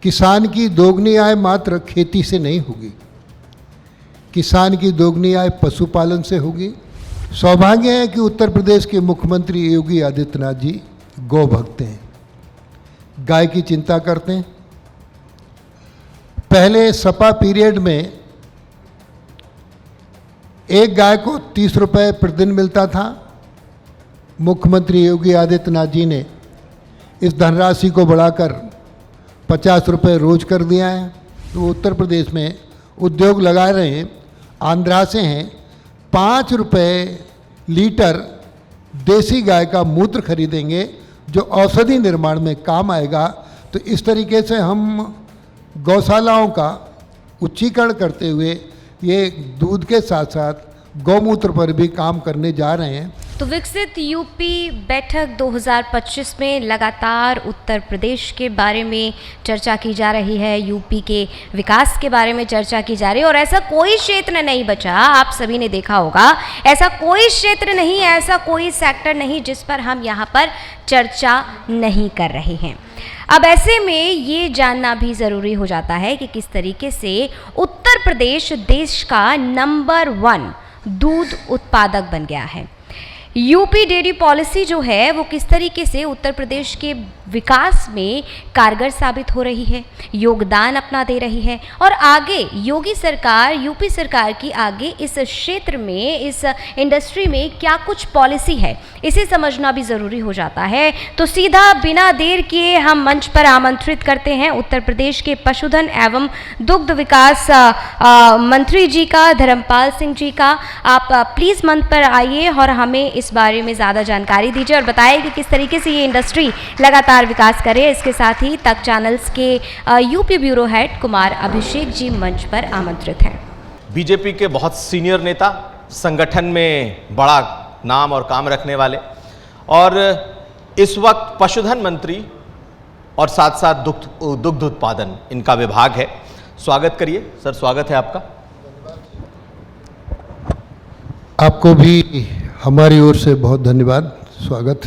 किसान की दोगुनी आय मात्र खेती से नहीं होगी, किसान की दोगुनी आय पशुपालन से होगी। सौभाग्य है कि उत्तर प्रदेश के मुख्यमंत्री योगी आदित्यनाथ जी गौ भक्त हैं, गाय की चिंता करते हैं। पहले सपा पीरियड में एक गाय को 30 रुपये प्रतिदिन मिलता था। मुख्यमंत्री योगी आदित्यनाथ जी ने इस धनराशि को बढ़ाकर 50 रुपये रोज कर दिया है। तो उत्तर प्रदेश में उद्योग लगा रहे हैं, आंध्रा से हैं, 5 रुपये लीटर देसी गाय का मूत्र खरीदेंगे जो औषधि निर्माण में काम आएगा। तो इस तरीके से हम गौशालाओं का उच्चीकरण करते हुए ये दूध के साथ साथ गौमूत्र पर भी काम करने जा रहे हैं। तो विकसित यूपी बैठक 2025 में लगातार उत्तर प्रदेश के बारे में चर्चा की जा रही है, यूपी के विकास के बारे में चर्चा की जा रही है। और ऐसा कोई क्षेत्र नहीं बचा, आप सभी ने देखा होगा, ऐसा कोई क्षेत्र नहीं, ऐसा कोई सेक्टर नहीं जिस पर हम यहाँ पर चर्चा नहीं कर रहे हैं। अब ऐसे में ये जानना भी ज़रूरी हो जाता है कि किस तरीके से उत्तर प्रदेश देश का नंबर 1 दूध उत्पादक बन गया है। यूपी डेयरी पॉलिसी जो है वो किस तरीके से उत्तर प्रदेश के विकास में कारगर साबित हो रही है, योगदान अपना दे रही है। और आगे योगी सरकार, यूपी सरकार की आगे इस क्षेत्र में, इस इंडस्ट्री में क्या कुछ पॉलिसी है, इसे समझना भी ज़रूरी हो जाता है। तो सीधा बिना देर किए हम मंच पर आमंत्रित करते हैं उत्तर प्रदेश के पशुधन एवं दुग्ध विकास मंत्री जी का, धर्मपाल सिंह जी का। आप प्लीज़ मंच पर आइए और हमें इस बारे में ज़्यादा जानकारी दीजिए और बताइए कि किस तरीके से ये इंडस्ट्री लगातार विकास करे। इसके साथ ही तक चैनल्स के UP bureau head Kumar Abhishek ji मंच पर आमंत्रित हैं। बीजेपी के बहुत सीनियर नेता, संगठन में बड़ा नाम और काम रखने वाले, और इस वक्त पशुधन मंत्री और साथ साथ दुग्ध उत्पादन इनका विभाग है। स्वागत करिए सर, स्वागत है आपका। आपको भी हमारी ओर से बहुत धन्यवाद, स्वागत।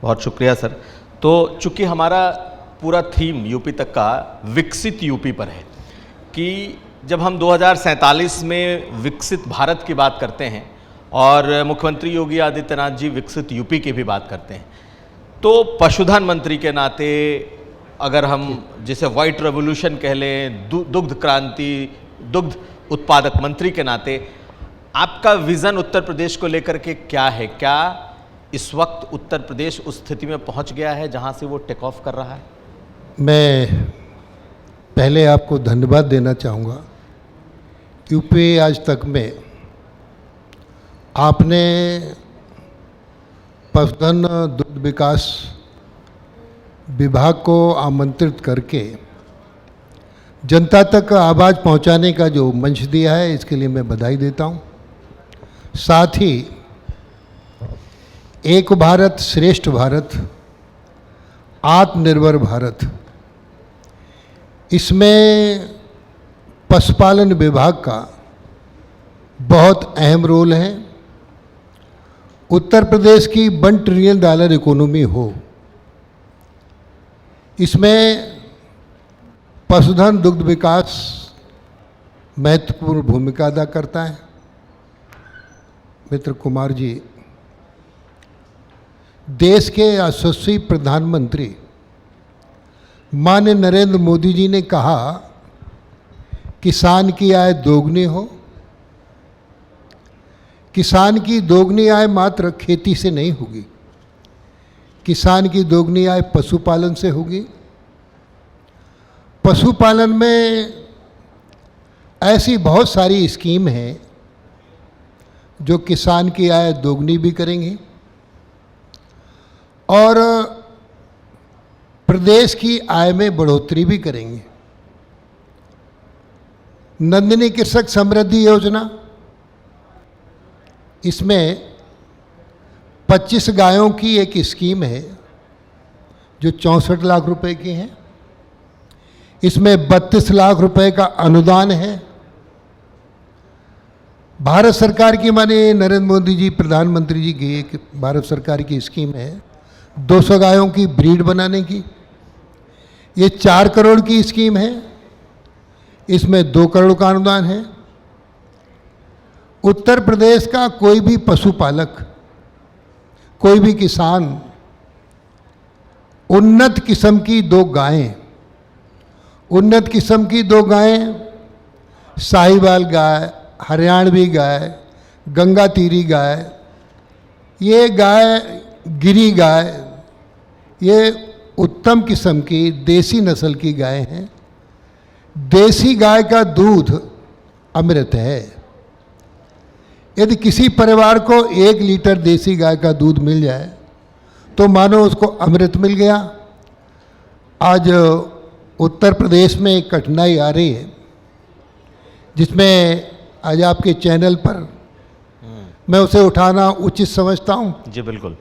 बहुत शुक्रिया सर। तो चूंकि हमारा पूरा थीम यूपी तक का विकसित यूपी पर है कि जब हम 2047 में विकसित भारत की बात करते हैं और मुख्यमंत्री योगी आदित्यनाथ जी विकसित यूपी की भी बात करते हैं, तो पशुधन मंत्री के नाते, अगर हम जिसे व्हाइट रेवोल्यूशन कह लें, दुग्ध क्रांति, दुग्ध उत्पादक मंत्री के नाते आपका विज़न उत्तर प्रदेश को लेकर के क्या है? क्या इस वक्त उत्तर प्रदेश उस स्थिति में पहुंच गया है जहां से वो टेक ऑफ कर रहा है? मैं पहले आपको धन्यवाद देना चाहूँगा। यूपी आज तक में आपने पशुधन दुग्ध विकास विभाग को आमंत्रित करके जनता तक आवाज़ पहुंचाने का जो मंच दिया है, इसके लिए मैं बधाई देता हूं। साथ ही एक भारत श्रेष्ठ भारत, आत्मनिर्भर भारत, इसमें पशुपालन विभाग का बहुत अहम रोल है। उत्तर प्रदेश की $1 ट्रिलियन इकोनॉमी हो, इसमें पशुधन दुग्ध विकास महत्वपूर्ण भूमिका अदा करता है। मित्र कुमार जी, देश के यशस्वी प्रधानमंत्री माननीय नरेंद्र मोदी जी ने कहा, किसान की आय दोगुनी हो। किसान की दोगुनी आय मात्र खेती से नहीं होगी, किसान की दोगुनी आय पशुपालन से होगी। पशुपालन में ऐसी बहुत सारी स्कीम हैं जो किसान की आय दोगुनी भी करेंगी और प्रदेश की आय में बढ़ोतरी भी करेंगे। नंदिनी कृषक समृद्धि योजना, इसमें 25 गायों की एक स्कीम है जो 64 लाख रुपए की है। इसमें 32 लाख रुपए का अनुदान है। भारत सरकार की, माननीय नरेंद्र मोदी जी प्रधानमंत्री जी की एक भारत सरकार की स्कीम है 200 गायों की ब्रीड बनाने की। ये 4 करोड़ की स्कीम है, इसमें 2 करोड़ का अनुदान है। उत्तर प्रदेश का कोई भी पशुपालक, कोई भी किसान उन्नत किस्म की 2 गायें, उन्नत किस्म की 2 गायें, साहिवाल गाय, हरियाणवी गाय, गंगा तीरी गाय, ये गाय गिरी गाय, ये उत्तम किस्म की देसी नस्ल की गाय हैं। देसी गाय का दूध अमृत है। यदि किसी परिवार को 1 लीटर देसी गाय का दूध मिल जाए तो मानो उसको अमृत मिल गया। आज उत्तर प्रदेश में एक कठिनाई आ रही है, जिसमें आज आपके चैनल पर मैं उसे उठाना उचित समझता हूँ। जी बिल्कुल।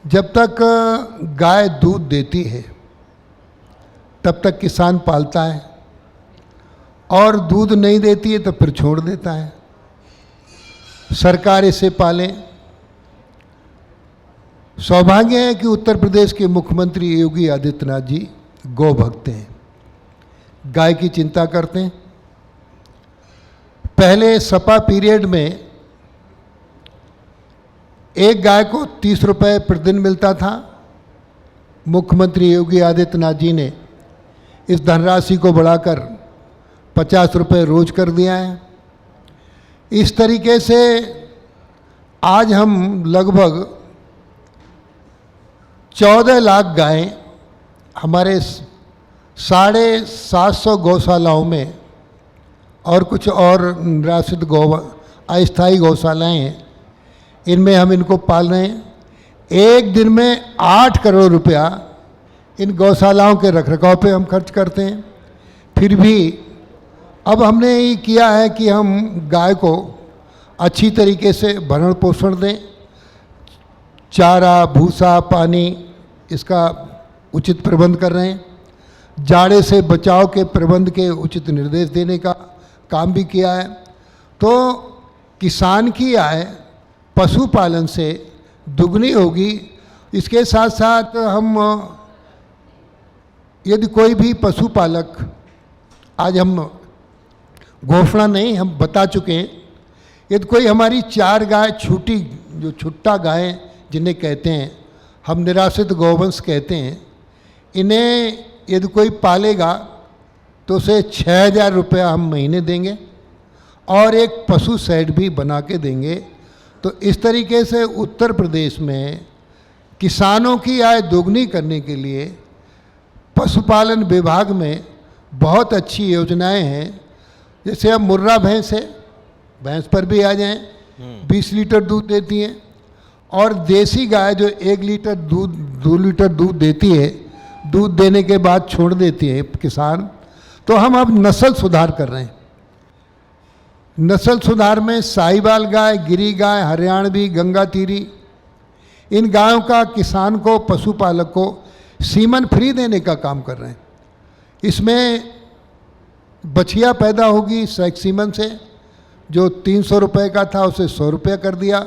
जब तक गाय दूध देती है तब तक किसान पालता है, और दूध नहीं देती है तो फिर छोड़ देता है। सरकार इसे पाले। सौभाग्य है कि उत्तर प्रदेश के मुख्यमंत्री योगी आदित्यनाथ जी गौ भक्त हैं, गाय की चिंता करते हैं। पहले सपा पीरियड में एक गाय को 30 रुपये प्रतिदिन मिलता था। मुख्यमंत्री योगी आदित्यनाथ जी ने इस धनराशि को बढ़ाकर 50 रुपये रोज कर दिया है। इस तरीके से आज हम लगभग 14 लाख गायें हमारे 750 गौशालाओं में और कुछ और निराश्रित अस्थायी गौशालाएँ हैं, इनमें हम इनको पाल रहे हैं। एक दिन में 8 करोड़ रुपया इन गौशालाओं के रखरखाव पे हम खर्च करते हैं। फिर भी अब हमने ये किया है कि हम गाय को अच्छी तरीके से भरण पोषण दें, चारा, भूसा, पानी, इसका उचित प्रबंध कर रहे हैं। जाड़े से बचाव के प्रबंध के उचित निर्देश देने का काम भी किया है। तो किसान की आय पशुपालन से दुगनी होगी। इसके साथ साथ हम यदि कोई भी पशुपालक, आज हम घोषणा नहीं, हम बता चुके हैं, यदि कोई हमारी 4 गाय छूटी, जो छुट्टा गाय जिन्हें कहते हैं, हम निराश्रित गौवंश कहते हैं, इन्हें यदि कोई पालेगा तो उसे 6,000 रुपया हम महीने देंगे और एक पशु शेड भी बना के देंगे। तो इस तरीके से उत्तर प्रदेश में किसानों की आय दोगुनी करने के लिए पशुपालन विभाग में बहुत अच्छी योजनाएं हैं। जैसे अब मुर्रा भैंस है, भैंस पर भी आ जाएं, 20 लीटर दूध देती हैं, और देसी गाय जो 1 लीटर दूध 2 लीटर दूध देती है, दूध देने के बाद छोड़ देती है किसान। तो हम अब नस्ल सुधार कर रहे हैं। नस्ल सुधार में साहिवाल गाय, गिरी गाय, हरियाणवी, गंगा तीरी, इन गायों का किसान को, पशुपालक को सीमन फ्री देने का काम कर रहे हैं। इसमें बछिया पैदा होगी सीमन से, जो 300 रुपये का था उसे 100 रुपये कर दिया।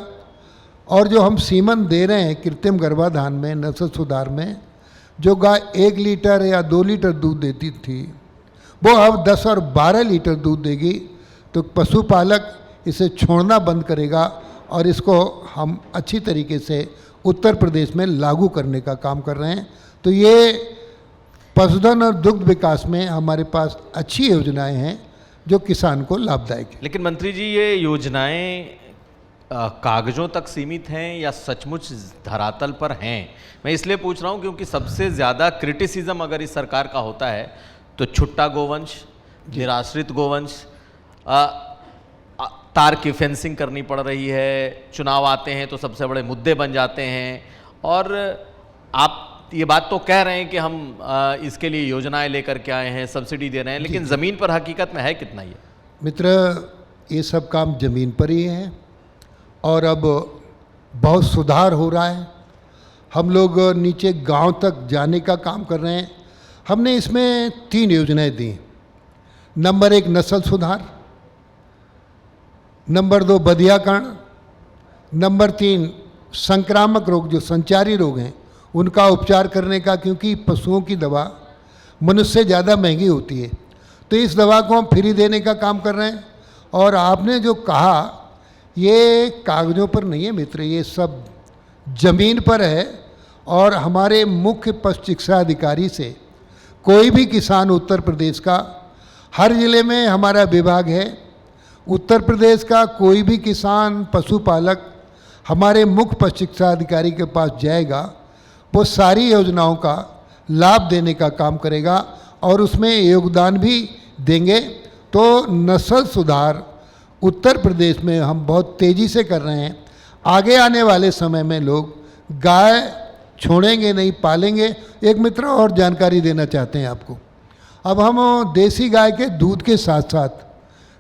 और जो हम सीमन दे रहे हैं कृत्रिम गर्भाधान में, नस्ल सुधार में, जो गाय 1 लीटर या 2 लीटर दूध देती थी, वो अब 10 और 12 लीटर दूध देगी। तो पशुपालक इसे छोड़ना बंद करेगा और इसको हम अच्छी तरीके से उत्तर प्रदेश में लागू करने का काम कर रहे हैं। तो ये पशुधन और दुग्ध विकास में हमारे पास अच्छी योजनाएं हैं जो किसान को लाभदायक है। लेकिन मंत्री जी, ये योजनाएं कागजों तक सीमित हैं या सचमुच धरातल पर हैं? मैं इसलिए पूछ रहा हूं क्योंकि सबसे ज़्यादा क्रिटिसिज्म अगर इस सरकार का होता है तो छुट्टा गोवंश, निराश्रित गोवंश, तार की फेंसिंग करनी पड़ रही है, चुनाव आते हैं तो सबसे बड़े मुद्दे बन जाते हैं। और आप ये बात तो कह रहे हैं कि हम इसके लिए योजनाएं लेकर के आए हैं, सब्सिडी दे रहे हैं, लेकिन ज़मीन पर हकीकत में है कितना ये? मित्र, ये सब काम ज़मीन पर ही है और अब बहुत सुधार हो रहा है। हम लोग नीचे गांव तक जाने का काम कर रहे हैं। हमने इसमें 3 योजनाएं दी। नंबर 1 नस्ल सुधार, नंबर 2 बधियाकरण, नंबर 3 संक्रामक रोग, जो संचारी रोग हैं उनका उपचार करने का, क्योंकि पशुओं की दवा मनुष्य से ज़्यादा महंगी होती है। तो इस दवा को हम फ्री देने का काम कर रहे हैं। और आपने जो कहा ये कागज़ों पर नहीं है मित्र, ये सब ज़मीन पर है। और हमारे मुख्य पशु चिकित्सा अधिकारी से कोई भी किसान उत्तर प्रदेश का, हर ज़िले में हमारा विभाग है, उत्तर प्रदेश का कोई भी किसान पशुपालक हमारे मुख्य पशु चिकित्सा अधिकारी के पास जाएगा, वो सारी योजनाओं का लाभ देने का काम करेगा और उसमें योगदान भी देंगे। तो नस्ल सुधार उत्तर प्रदेश में हम बहुत तेज़ी से कर रहे हैं। आगे आने वाले समय में लोग गाय छोड़ेंगे नहीं, पालेंगे। एक मित्र और जानकारी देना चाहते हैं आपको। अब हम देसी गाय के दूध के साथ साथ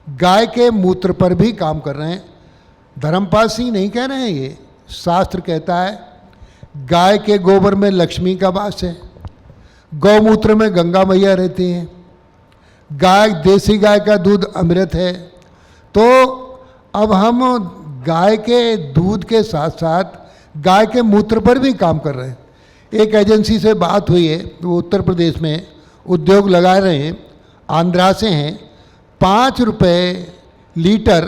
गाय के मूत्र पर भी काम कर रहे हैं। धर्मपाल सिंह नहीं कह रहे हैं, ये शास्त्र कहता है गाय के गोबर में लक्ष्मी का वास है, गौमूत्र में गंगा मैया रहती हैं, गाय देसी गाय का दूध अमृत है। तो अब हम गाय के दूध के साथ साथ गाय के मूत्र पर भी काम कर रहे हैं। एक एजेंसी से बात हुई है, वो उत्तर प्रदेश में उद्योग लगा रहे हैं, आंध्रा से हैं। 5 रुपये लीटर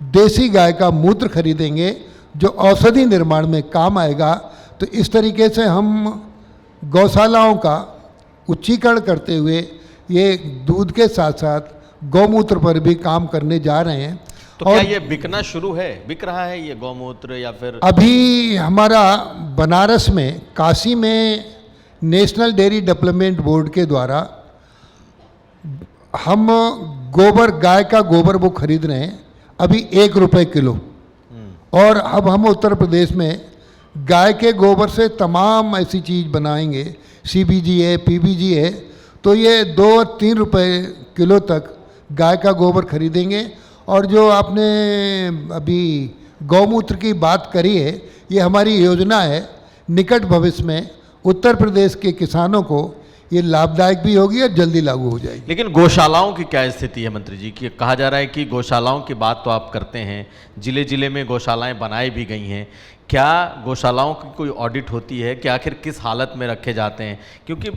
देसी गाय का मूत्र खरीदेंगे जो औषधि निर्माण में काम आएगा। तो इस तरीके से हम गौशालाओं का उच्चीकरण करते हुए ये दूध के साथ साथ गौमूत्र पर भी काम करने जा रहे हैं। तो क्या ये बिकना शुरू है, बिक रहा है ये गौमूत्र या फिर? अभी हमारा बनारस में, काशी में नेशनल डेयरी डेवलपमेंट बोर्ड के द्वारा हम गोबर, गाय का गोबर वो खरीद रहे हैं अभी 1 रुपये किलो। और अब हम उत्तर प्रदेश में गाय के गोबर से तमाम ऐसी चीज़ बनाएंगे, CBG है, PBG है। तो ये 2 और 3 रुपये किलो तक गाय का गोबर खरीदेंगे। और जो आपने अभी गौमूत्र की बात करी है, ये हमारी योजना है, निकट भविष्य में उत्तर प्रदेश के किसानों को ये लाभदायक भी होगी और जल्दी लागू हो जाएगी। लेकिन गौशालाओं की क्या स्थिति है मंत्री जी? कि कहा जा रहा है कि गौशालाओं की बात तो आप करते हैं, जिले जिले में गौशालाएं बनाई भी गई हैं। क्या गौशालाओं की कोई ऑडिट होती है कि आखिर किस हालत में रखे जाते हैं? क्योंकि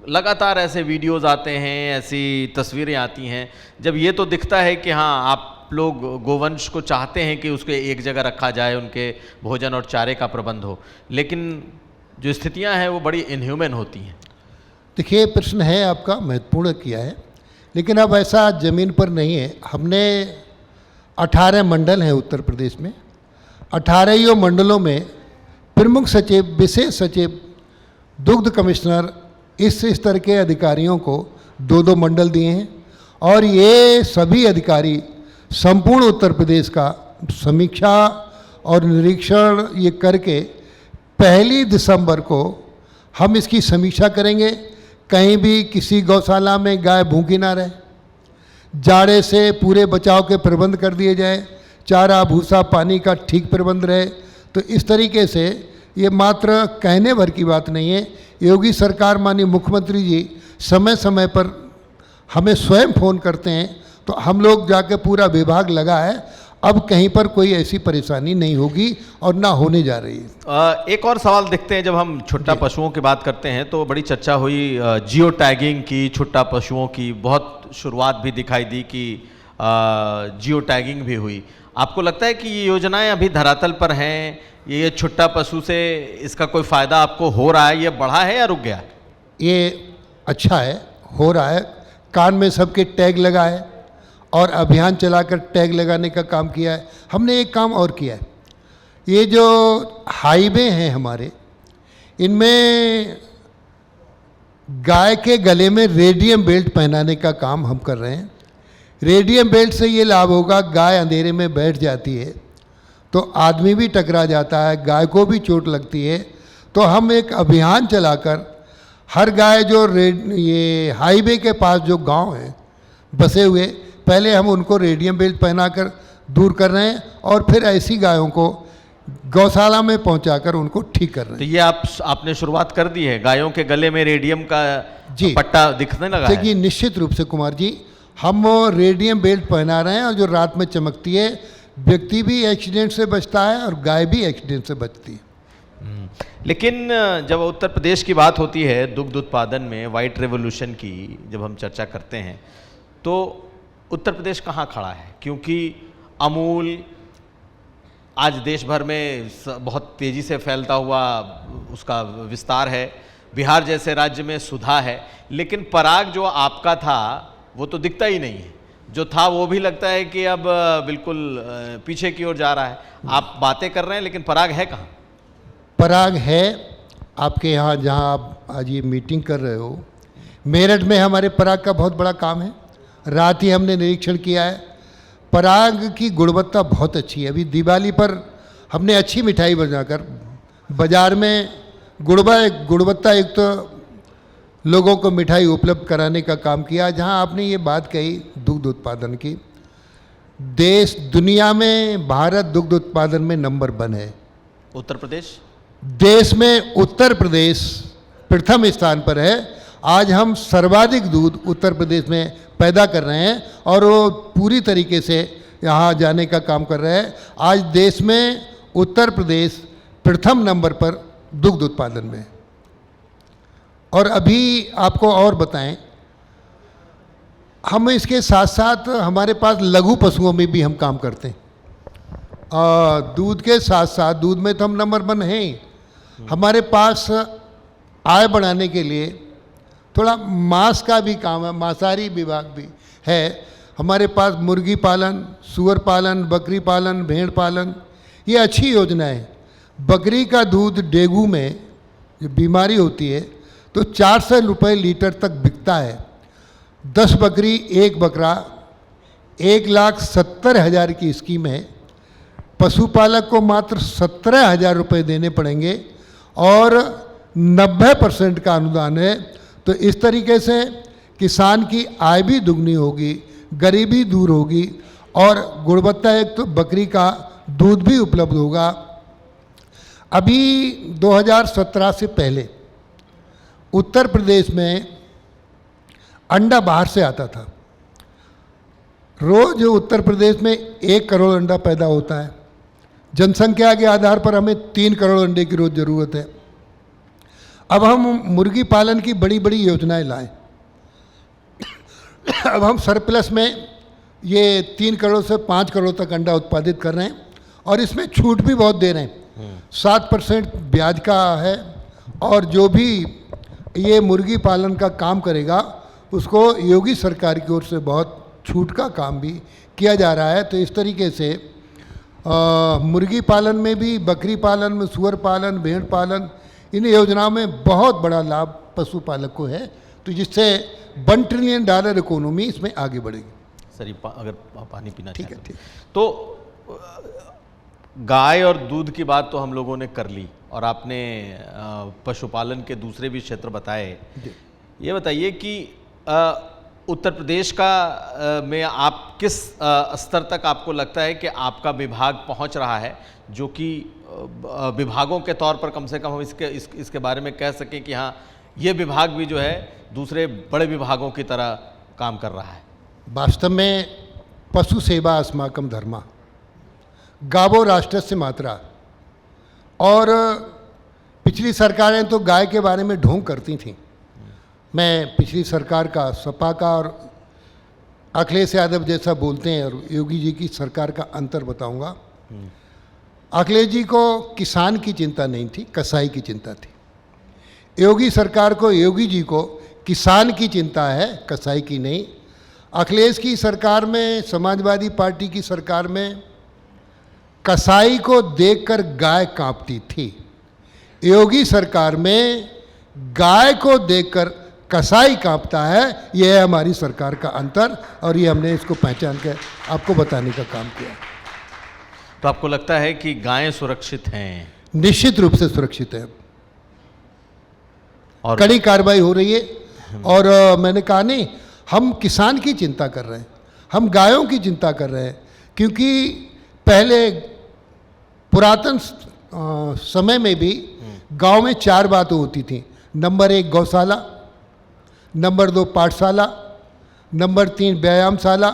लगातार ऐसे वीडियोस आते हैं, ऐसी तस्वीरें आती हैं, जब ये तो दिखता है कि हाँ आप लोग गोवंश को चाहते हैं कि उसको एक जगह रखा जाए, उनके भोजन और चारे का प्रबंध हो, लेकिन जो स्थितियां हैं वो बड़ी इनह्यूमन होती हैं। देखिए, प्रश्न है आपका, महत्वपूर्ण किया है, लेकिन अब ऐसा ज़मीन पर नहीं है। हमने 18 मंडल हैं उत्तर प्रदेश में। 18 मंडलों में प्रमुख सचिव, विशेष सचिव, दुग्ध कमिश्नर, इस स्तर के अधिकारियों को 2-2 मंडल दिए हैं। और ये सभी अधिकारी संपूर्ण उत्तर प्रदेश का समीक्षा और निरीक्षण ये करके 1 दिसंबर को हम इसकी समीक्षा करेंगे। कहीं भी किसी गौशाला में गाय भूखी ना रहे, जाड़े से पूरे बचाव के प्रबंध कर दिए जाए, चारा भूसा पानी का ठीक प्रबंध रहे। तो इस तरीके से ये मात्र कहने भर की बात नहीं है। योगी सरकार, माननीय मुख्यमंत्री जी समय समय पर हमें स्वयं फ़ोन करते हैं, तो हम लोग जाके पूरा विभाग लगा है। अब कहीं पर कोई ऐसी परेशानी नहीं होगी और ना होने जा रही है। एक और सवाल देखते हैं, जब हम छुट्टा पशुओं की बात करते हैं तो बड़ी चर्चा हुई जियो टैगिंग की, छुट्टा पशुओं की बहुत शुरुआत भी दिखाई दी कि जियो टैगिंग भी हुई। आपको लगता है कि ये योजनाएं अभी धरातल पर हैं? ये छुट्टा पशु से इसका कोई फ़ायदा आपको हो रहा है, ये बढ़ा है या रुक गया? ये अच्छा है, हो रहा है। कान में सबके टैग लगा है और अभियान चलाकर टैग लगाने का काम किया है। हमने एक काम और किया है, ये जो हाईवे हैं हमारे, इनमें गाय के गले में रेडियम बेल्ट पहनाने का काम हम कर रहे हैं। रेडियम बेल्ट से ये लाभ होगा, गाय अंधेरे में बैठ जाती है तो आदमी भी टकरा जाता है, गाय को भी चोट लगती है। तो हम एक अभियान चलाकर हर गाय जो ये हाईवे के पास जो गांव हैं बसे हुए, पहले हम उनको रेडियम बेल्ट पहनाकर दूर कर रहे हैं और फिर ऐसी गायों को गौशाला में पहुंचाकर उनको ठीक कर रहे हैं। तो ये आपने शुरुआत कर दी है, गायों के गले में रेडियम का जी पट्टा दिखने लगा है? देखिए, निश्चित रूप से कुमार जी, हम रेडियम बेल्ट पहना रहे हैं और जो रात में चमकती है, व्यक्ति भी एक्सीडेंट से बचता है और गाय भी एक्सीडेंट से बचती है। लेकिन जब उत्तर प्रदेश की बात होती है दुग्ध उत्पादन में व्हाइट रेवोल्यूशन की जब हम चर्चा करते हैं तो उत्तर प्रदेश कहाँ खड़ा है? क्योंकि अमूल आज देश भर में बहुत तेज़ी से फैलता हुआ उसका विस्तार है, बिहार जैसे राज्य में सुधा है, लेकिन पराग जो आपका था वो तो दिखता ही नहीं है, जो था वो भी लगता है कि अब बिल्कुल पीछे की ओर जा रहा है। आप बातें कर रहे हैं लेकिन पराग है कहाँ? पराग है आपके यहाँ, जहाँ आप आज ये मीटिंग कर रहे हो, मेरठ में हमारे पराग का बहुत बड़ा काम है। रात ही हमने निरीक्षण किया है, पराग की गुणवत्ता बहुत अच्छी है। अभी दिवाली पर हमने अच्छी मिठाई बनाकर बाज़ार में गुणवत्ता युक्त तो लोगों को मिठाई उपलब्ध कराने का काम किया। जहां आपने ये बात कही दुग्ध उत्पादन की, देश दुनिया में भारत दुग्ध उत्पादन में नंबर 1 है। उत्तर प्रदेश देश में उत्तर प्रदेश प्रथम स्थान पर है। आज हम सर्वाधिक दूध उत्तर प्रदेश में पैदा कर रहे हैं और वो पूरी तरीके से यहाँ जाने का काम कर रहे हैं। आज देश में उत्तर प्रदेश प्रथम नंबर पर दुग्ध उत्पादन में। और अभी आपको और बताएं, हम इसके साथ साथ हमारे पास लघु पशुओं में भी हम काम करते हैं। दूध के साथ साथ, दूध में तो हम नंबर 1 हैं ही, हमारे पास आय बढ़ाने के लिए थोड़ा मांस का भी काम है, मांसाहारी विभाग भी है। हमारे पास मुर्गी पालन, सूअर पालन, बकरी पालन, भेड़ पालन, ये अच्छी योजना है। बकरी का दूध डेंगू में जो बीमारी होती है तो 400 रुपये लीटर तक बिकता है। 10 बकरी 1 बकरा 1,70,000 की स्कीम है। पशुपालक को मात्र 17,000 रुपये देने पड़ेंगे और 90% का अनुदान है। तो इस तरीके से किसान की आय भी दुगनी होगी, गरीबी दूर होगी और गुणवत्ता एक तो बकरी का दूध भी उपलब्ध होगा। अभी 2017 से पहले उत्तर प्रदेश में अंडा बाहर से आता था। रोज उत्तर प्रदेश में 1 करोड़ अंडा पैदा होता है। जनसंख्या के आधार पर हमें 3 करोड़ अंडे की रोज ज़रूरत है। अब हम मुर्गी पालन की बड़ी बड़ी योजनाएं लाएं। अब हम सरप्लस में ये 3 करोड़ से 5 करोड़ तक अंडा उत्पादित कर रहे हैं और इसमें छूट भी बहुत दे रहे हैं। 7% ब्याज का है और जो भी ये मुर्गी पालन का काम करेगा उसको योगी सरकार की ओर से बहुत छूट का काम भी किया जा रहा है। तो इस तरीके से मुर्गी पालन में भी, बकरी पालन में, सुअर पालन, भेड़ पालन, इन योजनाओं में बहुत बड़ा लाभ पशुपालक को है। तो जिससे $1 ट्रिलियन इकोनॉमी इसमें आगे बढ़ेगी। सर अगर पानी पीना ठीक है, चाहें ठीक। तो गाय और दूध की बात तो हम लोगों ने कर ली और आपने पशुपालन के दूसरे भी क्षेत्र बताए। ये बताइए कि उत्तर प्रदेश का में आप किस स्तर तक आपको लगता है कि आपका विभाग पहुंच रहा है, जो कि विभागों के तौर पर कम से कम हम इसके बारे में कह सकें कि हाँ, ये विभाग भी जो है दूसरे बड़े विभागों की तरह काम कर रहा है? वास्तव में पशु सेवा अस्माकम धर्मा, गावो राष्ट्रस्य मातरा। और पिछली सरकारें तो गाय के बारे में ढोंग करती थीं। मैं पिछली सरकार का, सपा का और अखिलेश यादव जैसा बोलते हैं और योगी जी की सरकार का अंतर बताऊंगा। अखिलेश जी को किसान की चिंता नहीं थी, कसाई की चिंता थी। योगी सरकार को, योगी जी को किसान की चिंता है, कसाई की नहीं। अखिलेश की सरकार में, समाजवादी पार्टी की सरकार में कसाई को देखकर गाय कांपती थी। योगी सरकार में गाय को देखकर कसाई कांपता है। यह है हमारी सरकार का अंतर और ये हमने इसको पहचान कर आपको बताने का काम किया। तो आपको लगता है कि गायें सुरक्षित हैं? निश्चित रूप से सुरक्षित है और कड़ी कार्रवाई हो रही है। और मैंने कहा नहीं, हम किसान की चिंता कर रहे हैं, हम गायों की चिंता कर रहे हैं। क्योंकि पहले पुरातन समय में भी गांव में 4 बातें होती थी। नंबर 1 गौशाला, नंबर 2 पाठशाला, नंबर 3 व्यायामशाला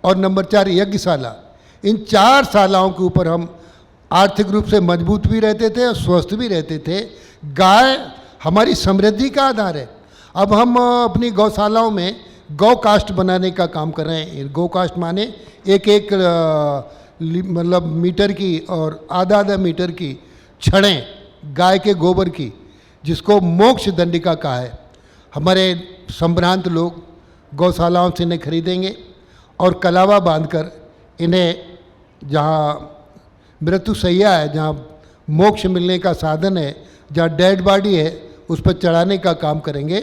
और नंबर 4 यज्ञशाला। इन 4 शालाओं के ऊपर हम आर्थिक रूप से मजबूत भी रहते थे और स्वस्थ भी रहते थे। गाय हमारी समृद्धि का आधार है। अब हम अपनी गौशालाओं में गौ कास्ट बनाने का काम कर रहे हैं। गौ कास्ट माने एक एक मतलब मीटर की और आधा आधा मीटर की छड़ें गाय के गोबर की, जिसको मोक्ष दंडिका कहा है। हमारे संभ्रांत लोग गौशालाओं से इन्हें खरीदेंगे और कलावा बांधकर इन्हें जहाँ मृत्युशैया है, जहाँ मोक्ष मिलने का साधन है, जहाँ डेड बॉडी है, उस पर चढ़ाने का काम करेंगे।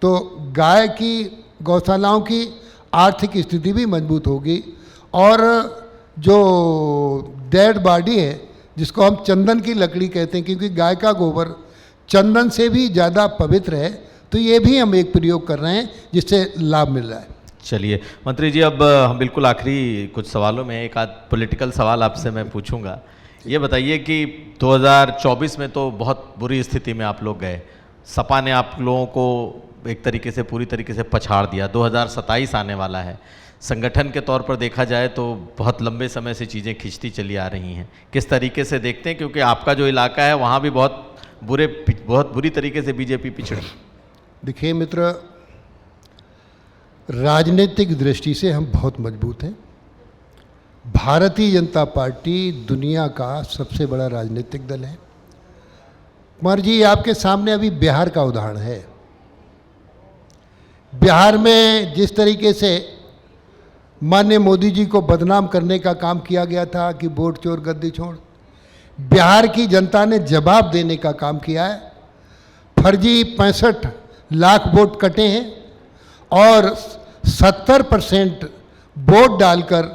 तो गाय की गौशालाओं की आर्थिक स्थिति भी मजबूत होगी और जो डेड बॉडी है, जिसको हम चंदन की लकड़ी कहते हैं, क्योंकि गाय का गोबर चंदन से भी ज़्यादा पवित्र है, तो ये भी हम एक प्रयोग कर रहे हैं जिससे लाभ मिल रहा है। चलिए मंत्री जी, अब हम बिल्कुल आखिरी कुछ सवालों में एक आध पॉलिटिकल सवाल आपसे मैं पूछूंगा। ये बताइए कि 2024 में तो बहुत बुरी स्थिति में आप लोग गए, सपा ने आप लोगों को एक तरीके से पूरी तरीके से पछाड़ दिया। 2027 आने वाला है, संगठन के तौर पर देखा जाए तो बहुत लंबे समय से चीज़ें खिंचती चली आ रही हैं, किस तरीके से देखते हैं? क्योंकि आपका जो इलाका है वहाँ भी बहुत बुरी तरीके से बीजेपी पिछड़ी। देखिए मित्र, राजनीतिक दृष्टि से हम बहुत मजबूत हैं। भारतीय जनता पार्टी दुनिया का सबसे बड़ा राजनीतिक दल है। कुमार जी, आपके सामने अभी बिहार का उदाहरण है। बिहार में जिस तरीके से माननीय मोदी जी को बदनाम करने का काम किया गया था कि वोट चोर गद्दी छोड़, बिहार की जनता ने जवाब देने का काम किया है। फर्जी 65 लाख वोट कटे हैं और 70% वोट डालकर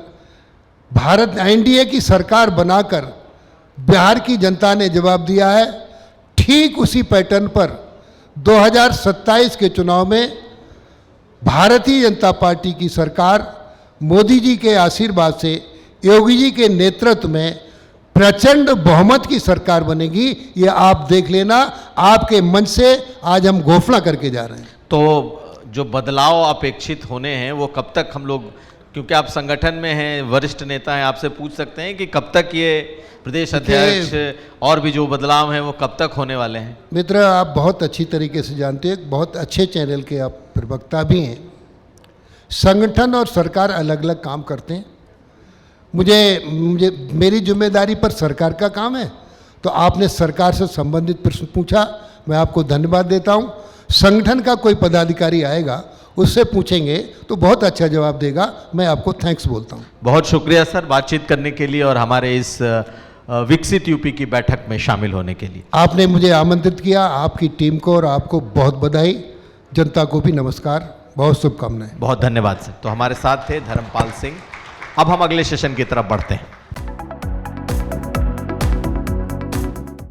भारत एनडीए की सरकार बनाकर बिहार की जनता ने जवाब दिया है। ठीक उसी पैटर्न पर 2027 के चुनाव में भारतीय जनता पार्टी की सरकार मोदी जी के आशीर्वाद से, योगी जी के नेतृत्व में प्रचंड बहुमत की सरकार बनेगी। ये आप देख लेना, आपके मंच से आज हम घोषणा करके जा रहे हैं। तो जो बदलाव अपेक्षित होने हैं वो कब तक हम लोग, क्योंकि आप संगठन में हैं, वरिष्ठ नेता हैं, आपसे पूछ सकते हैं कि कब तक ये प्रदेश अध्यक्ष और भी जो बदलाव हैं वो कब तक होने वाले हैं? मित्र, आप बहुत अच्छी तरीके से जानते हैं, बहुत अच्छे चैनल के आप प्रवक्ता भी हैं। संगठन और सरकार अलग अलग काम करते हैं। मुझे मेरी जिम्मेदारी पर सरकार का काम है, तो आपने सरकार से संबंधित प्रश्न पूछा, मैं आपको धन्यवाद देता हूँ। संगठन का कोई पदाधिकारी आएगा, उससे पूछेंगे तो बहुत अच्छा जवाब देगा। मैं आपको थैंक्स बोलता हूँ। बहुत शुक्रिया सर, बातचीत करने के लिए और हमारे इस विकसित यूपी की बैठक में शामिल होने के लिए। आपने मुझे आमंत्रित किया, आपकी टीम को और आपको बहुत बधाई, जनता को भी नमस्कार, बहुत शुभकामनाएं। बहुत धन्यवाद सर। तो हमारे साथ थे धर्मपाल सिंह। अब हम अगले सेशन की तरफ बढ़ते हैं।